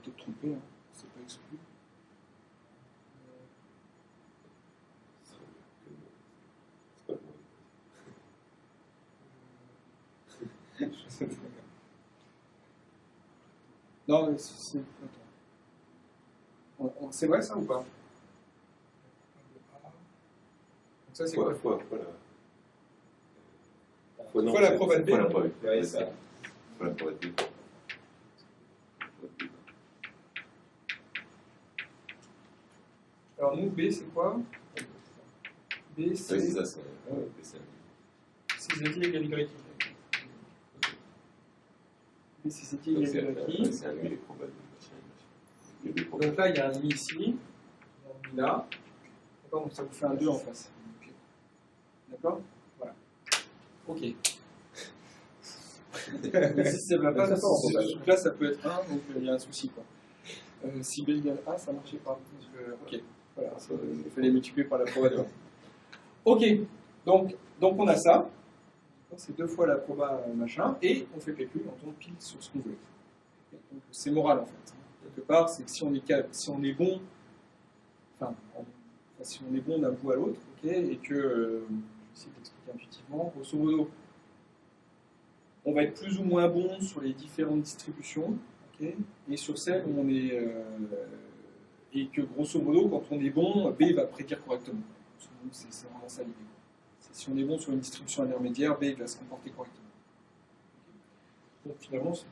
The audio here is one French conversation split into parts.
peut-être trompé, hein. C'est pas exclu. Non, mais c'est. Attends. C'est vrai ça ou pas? Donc ça c'est quoi? Fois la proba de B. Fois la proba de B. Ouais, ça. Fois la proba de B. Alors nous, B c'est quoi? B c'est. Ouais, c'est ça, c'est. Si Z égale Y. B si Z égale Y. C'est un nul les probas de machin. Donc là, il y a un mi ici, il y a un mi là. D'accord, donc ça vous fait un 2 en face. D'accord? Voilà. Ok. Mais si ça ne va pas, donc là, ça peut être 1, donc il y a un souci. Quoi. Si B égale A, ça ne marchait pas. Ok, voilà, il fallait multiplier par la proba de 1. Ok, donc on a ça. C'est 2 fois la proba machin, et on fait le calcul, on tombe pile sur ce qu'on veut. C'est moral en fait. Quelque part, c'est que si on est bon, enfin, si on est bon d'un bout à l'autre, ok, et que, je vais essayer d'expliquer intuitivement, grosso modo, on va être plus ou moins bon sur les différentes distributions, ok, et sur celles où on est, et que grosso modo, quand on est bon, B va prédire correctement. C'est vraiment ça l'idée. Si on est bon sur une distribution intermédiaire, B va se comporter correctement. Donc finalement, c'est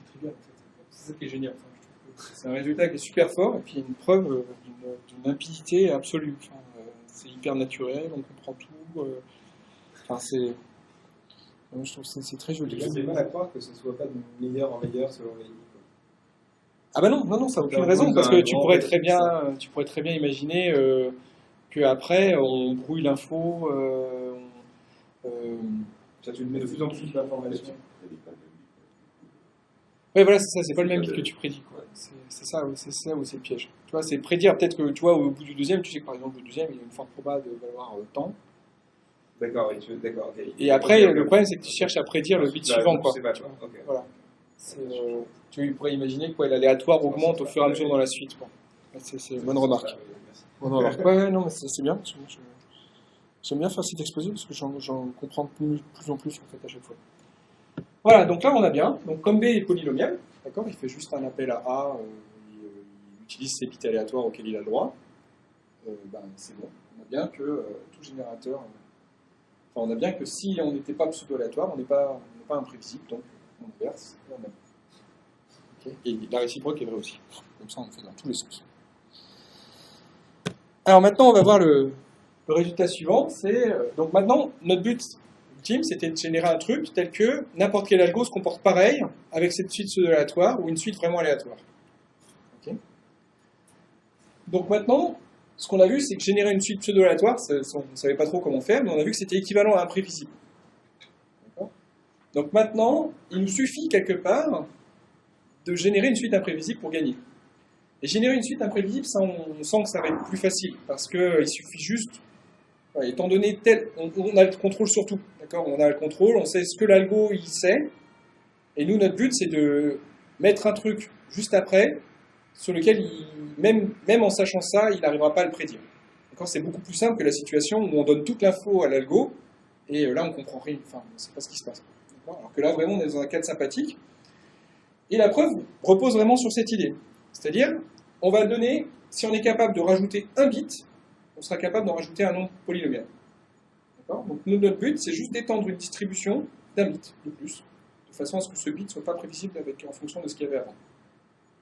trivial en fait. C'est ça qui est génial. Enfin, je trouve que c'est un résultat qui est super fort et puis une preuve d'une limpidité absolue. Enfin, c'est hyper naturel, on comprend tout. Enfin, je trouve que c'est très joli. J'ai mal à croire que ce ne soit pas de meilleur en meilleur selon les lignes. Ah bah non, ça n'a aucune raison parce que tu pourrais très bien imaginer que après on brouille l'info. Ça, tu mets de plus en plus d'informations. Oui, voilà, c'est ça, c'est pas le même bit que tu prédis. C'est ça où c'est le piège. Tu vois, c'est prédire, peut-être que tu vois, au bout du deuxième, tu sais que par exemple, au deuxième, il y a une forte proba de valoir tant. D'accord, d'accord. Okay. Et après, le problème, c'est que tu cherches à prédire le bit suivant. Quoi. Pas, okay. Voilà. Tu pourrais imaginer que l'aléatoire augmente au fur et à mesure dans la suite. Quoi. C'est une bonne remarque. Bonne remarque. Ouais, non, mais c'est bien. J'aime bien faire cet exposé parce que j'en comprends plus en plus en fait à chaque fois. Voilà, donc là on a bien. Donc comme B est polynomial, d'accord, il fait juste un appel à A, il utilise ses bits aléatoires auxquels il a le droit. C'est bon. On a bien que tout générateur. Enfin, on a bien que si on n'était pas pseudo-aléatoire, on n'est pas imprévisible, donc on inverse et on a. Okay. Et la réciproque est vraie aussi. Comme ça on fait dans tous les sens. Alors maintenant on va voir le résultat suivant, c'est donc maintenant notre but ultime c'était de générer un truc tel que n'importe quel algo se comporte pareil avec cette suite pseudo-aléatoire ou une suite vraiment aléatoire. Okay. Donc maintenant, ce qu'on a vu c'est que générer une suite pseudo-aléatoire, on ne savait pas trop comment faire, mais on a vu que c'était équivalent à imprévisible. Donc maintenant, il nous suffit quelque part de générer une suite imprévisible pour gagner. Et générer une suite imprévisible, ça on sent que ça va être plus facile parce qu'il suffit juste. Étant donné on a le contrôle sur tout, d'accord? On a le contrôle, on sait ce que l'algo il sait, et nous notre but c'est de mettre un truc juste après sur lequel même en sachant ça, il n'arrivera pas à le prédire. D'accord? C'est beaucoup plus simple que la situation où on donne toute l'info à l'algo et là on comprend rien, enfin on ne sait pas ce qui se passe. D'accord? Alors que là vraiment on est dans un cadre sympathique. Et la preuve repose vraiment sur cette idée, c'est-à-dire on va donner, si on est capable de rajouter un bit, on sera capable d'en rajouter un nombre polynomial. Donc notre but, c'est juste d'étendre une distribution d'un bit de plus, de façon à ce que ce bit ne soit pas prévisible en fonction de ce qu'il y avait avant.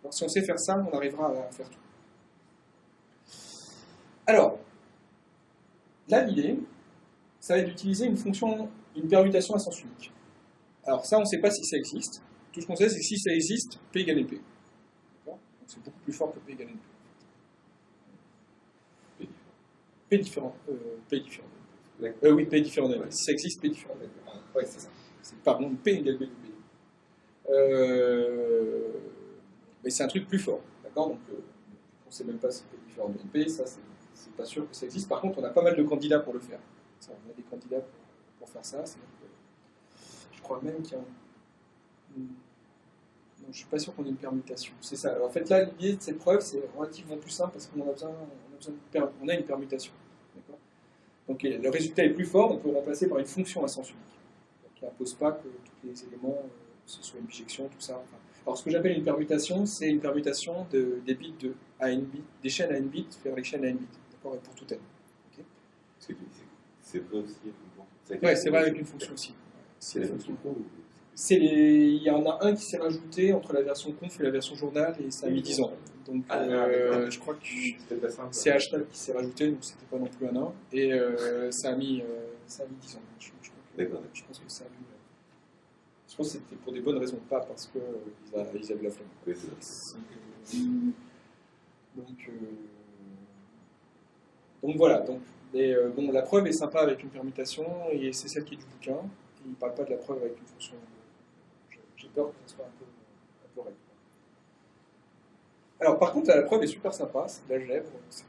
Alors si on sait faire ça, on arrivera à faire tout. Alors, là l'idée, ça va être d'utiliser une permutation à sens unique. Alors ça, on ne sait pas si ça existe. Tout ce qu'on sait, c'est que si ça existe, P égale NP. Donc c'est beaucoup plus fort que P égale NP. P différent. Oui, P différent de P. Si ça existe, P différent de P. Oui, c'est ça. C'est pardon, P égale B de P. Mais c'est un truc plus fort. D'accord? Donc, on ne sait même pas si P différent de P, ça, c'est pas sûr que ça existe. Par contre, on a pas mal de candidats pour le faire. Ça, on a des candidats pour faire ça. Je crois même qu'il y a Donc, je ne suis pas sûr qu'on ait une permutation. C'est ça. Alors, en fait, là, l'idée de cette preuve, c'est relativement plus simple parce qu'on on a une permutation. Donc, le résultat est plus fort, on peut le remplacer par une fonction à sens unique. Qui n'impose pas que tous les éléments, ce soit une bijection, tout ça. Enfin. Alors, ce que j'appelle une permutation, c'est une permutation des bits à n bits, des chaînes à n bits vers les chaînes à n bits. D'accord, et pour tout n. Okay. Parce que c'est vrai aussi avec une fonction. Ouais, c'est vrai avec une fonction aussi. C'est la fonction con ou... Il y en a un qui s'est rajouté entre la version conf et la version journal et ça a mis 10 ans. Donc je crois que c'est hashtag qui s'est rajouté, donc c'était pas non plus un an. Et ça a mis 10 ans. Je pense que ça a mis. Je pense que c'était pour des bonnes raisons, pas parce qu'ils avaient la flemme. Oui, c'est ça. Donc voilà. Donc, bon, la preuve est sympa avec une permutation et c'est celle qui est du bouquin. Il ne parle pas de la preuve avec une fonction. J'ai peur que ça soit un peu règle. Alors par contre, la preuve est super sympa, c'est de l'algèbre, c'est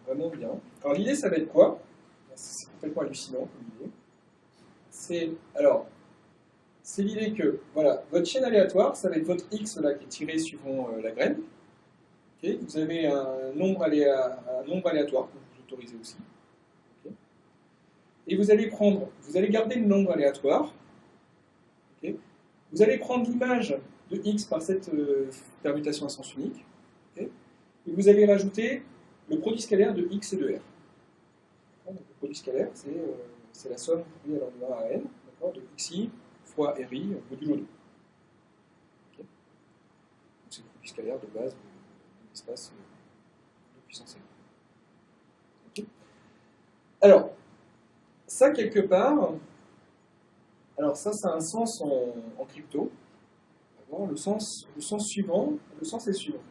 vraiment bien. Alors l'idée, ça va être quoi? C'est complètement hallucinant comme idée. C'est l'idée que, voilà, votre chaîne aléatoire, ça va être votre x là qui est tiré suivant la graine. Okay, vous avez un nombre aléatoire que vous autorisez aussi. Okay. Et vous allez garder le nombre aléatoire. Okay. Vous allez prendre l'image de x par cette permutation à sens unique. Okay. Et vous allez rajouter le produit scalaire de x et de r. Donc, le produit scalaire, c'est la somme de a à n de xi fois ri modulo 2. Okay. Donc c'est le produit scalaire de base de l'espace de puissance n. Okay. Alors, ça quelque part, alors ça a un sens en crypto. Le sens suivant, le sens est suivant.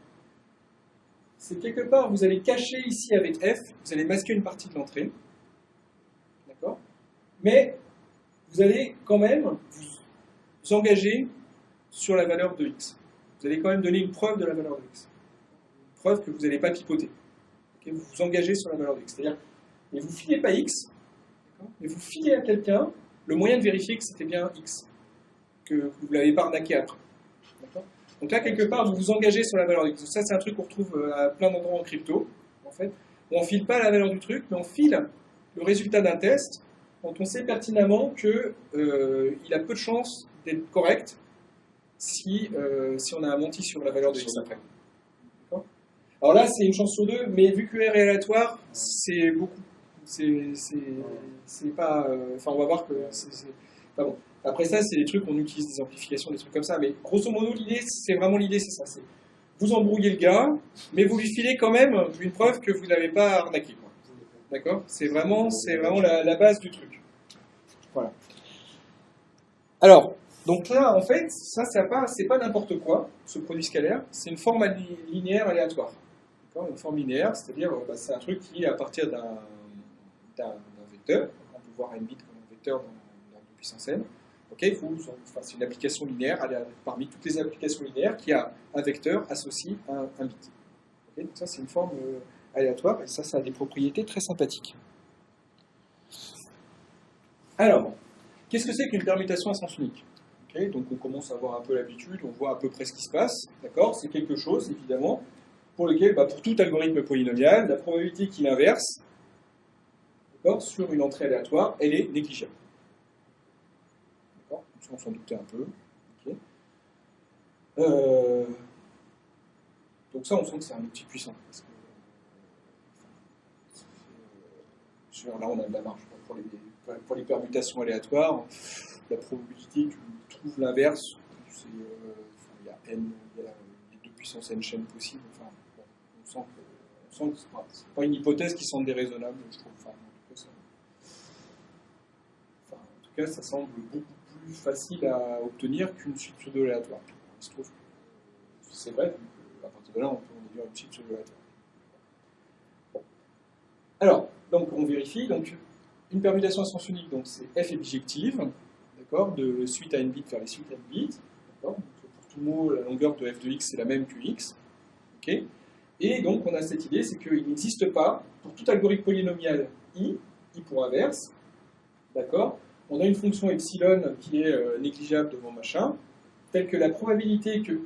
C'est quelque part, vous allez cacher ici avec f, vous allez masquer une partie de l'entrée. D'accord? Mais vous allez quand même vous engager sur la valeur de x. Vous allez quand même donner une preuve de la valeur de x. Une preuve que vous n'allez pas pipoter. Okay, vous vous engagez sur la valeur de x. C'est-à-dire, mais vous ne filez pas x, mais vous filez à quelqu'un le moyen de vérifier que c'était bien x, que vous ne l'avez pas arnaqué après. Donc là, quelque part, vous vous engagez sur la valeur de x. Ça, c'est un truc qu'on retrouve à plein d'endroits en crypto, en fait. On ne file pas la valeur du truc, mais on file le résultat d'un test quand on sait pertinemment qu'il a peu de chances d'être correct si on a menti sur la valeur de x après. Alors là, c'est une chance sur deux, mais vu que R est aléatoire, c'est beaucoup. C'est pas. Enfin, on va voir que c'est pas bon. Après ça, c'est des trucs, on utilise des amplifications, des trucs comme ça, mais grosso modo, l'idée, c'est ça. C'est vous embrouillez le gars, mais vous lui filez quand même une preuve que vous n'avez pas arnaqué. D'accord? C'est vraiment la base du truc. Voilà. Alors, donc là, en fait, ça, c'est pas n'importe quoi, ce produit scalaire, c'est une forme linéaire aléatoire. Une forme linéaire, c'est-à-dire, c'est un truc qui, à partir d'un vecteur, on peut voir n bit comme un vecteur dans une puissance n, okay, c'est une application linéaire, parmi toutes les applications linéaires, qui a un vecteur associé à un bit. Okay, donc ça, c'est une forme aléatoire, et ça a des propriétés très sympathiques. Alors, qu'est-ce que c'est qu'une permutation à sens unique? Okay, donc on commence à avoir un peu l'habitude, on voit à peu près ce qui se passe, d'accord? C'est quelque chose, évidemment, pour lequel, pour tout algorithme polynomial, la probabilité qu'il inverse, sur une entrée aléatoire, elle est négligeable. D'accord? On s'en doutait un peu. Okay. Donc ça, on sent que c'est un outil puissant. Parce que, là, on a de la marge. Pour les permutations aléatoires, la probabilité que tu trouves l'inverse, il y a n, il y a les 2 puissance n chaînes possibles. Enfin, on sent que c'est pas une hypothèse qui semble déraisonnable, je trouve. En tout cas, ça semble beaucoup plus facile à obtenir qu'une suite pseudo-aléatoire. Il se trouve que c'est vrai, à partir de là, on peut en déduire une suite pseudo-aléatoire. Bon. Alors, donc on vérifie. Donc, une permutation à sens unique, donc c'est f est bijective, d'accord, de suite à n bits vers les suites à n bits. D'accord. Pour tout mot, la longueur de f de x c'est la même que x. Okay. Et donc, on a cette idée, c'est qu'il n'existe pas, pour tout algorithme polynomial i pour inverse, d'accord, on a une fonction epsilon qui est négligeable devant machin, telle que la probabilité que